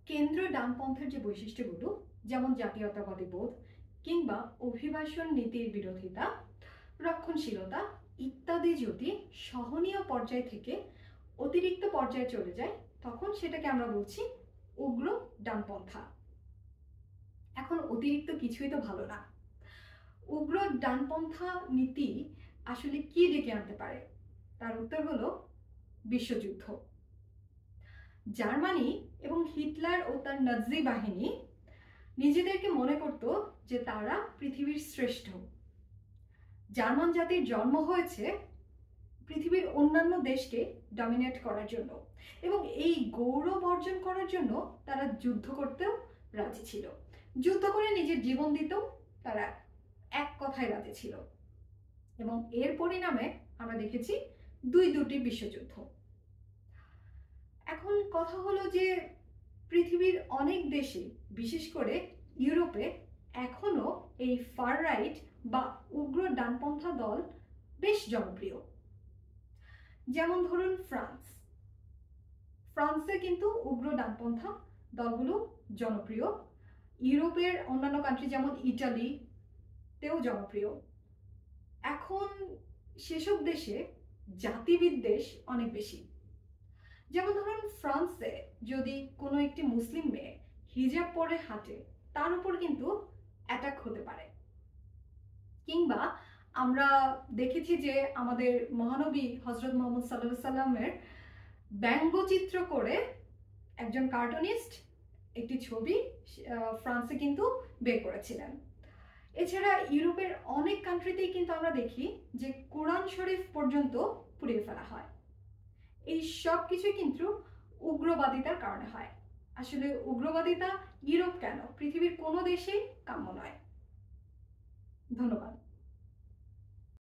কেন্দ্রীয় ডানপন্থার যে বৈশিষ্ট্যগুলো, যেমন জাতীয়তাবাদী বোধ কিংবা অভিবাসন নীতির বিরোধিতা, রক্ষণশীলতা ইত্যাদি যদি সহনীয় পর্যায় থেকে অতিরিক্ত পর্যায়ে চলে যায়, তখন সেটাকে আমরা বলছি উগ্র ডানপন্থা। এখন অতিরিক্ত কিছুই তো ভালো না। উগ্র ডানপন্থা নীতি আসলে কি ডেকে আনতে পারে? তার উত্তর হলো বিশ্বযুদ্ধ। জার্মানি এবং হিটলার ও তার নাৎসি বাহিনী নিজেদেরকে মনে করত যে তারা পৃথিবীর শ্রেষ্ঠ। জার্মান জাতির জন্ম হয়েছে পৃথিবীর অন্যান্য দেশকে ডমিনেট করার জন্য, এবং এই গৌরব অর্জন করার জন্য তারা যুদ্ধ করতেও রাজি ছিল। যুদ্ধ করে নিজের জীবন দিতেও তারা এক কথায় রাজি ছিল, এবং এর পরিণামে আমরা দেখেছি দুটি বিশ্বযুদ্ধ। এখন কথা হলো যে পৃথিবীর অনেক দেশে, বিশেষ করে ইউরোপে, এখনো এই ফার রাইট বা উগ্র ডানপন্থা দল বেশ জনপ্রিয়। যেমন ধরুন ফ্রান্সে কিন্তু উগ্র ডানপন্থা দলগুলো জনপ্রিয়। ইউরোপের অন্যান্য কান্ট্রি যেমন ইটালিতেও জনপ্রিয়। এখন সেসব দেশে জাতিবিদ্বেষ অনেক বেশি। যেমন ধরুন ফ্রান্সে যদি কোনো একটি মুসলিম মেয়ে হিজাব পরে হাঁটে, তার উপর কিন্তু অ্যাটাক হতে পারে। কিংবা আমরা দেখেছি যে আমাদের মহানবী হজরত মোহাম্মদ সাল্লাল্লাহু সাল্লামের ব্যঙ্গচিত্র করে একজন কার্টুনিস্ট একটি ছবি ফ্রান্সে কিন্তু বের করেছিলেন। এছাড়া ইউরোপের অনেক কান্ট্রিতেই কিন্তু আমরা দেখি যে কোরআন শরীফ পর্যন্ত পুড়িয়ে ফেলা হয়। এই সব কিছুই কিন্তু উগ্রবাদিতার কারণে হয়। আসলে উগ্রবাদিতা ইউরোপ কেন, পৃথিবীর কোনো দেশেই কাম্য নয়। ধন্যবাদ।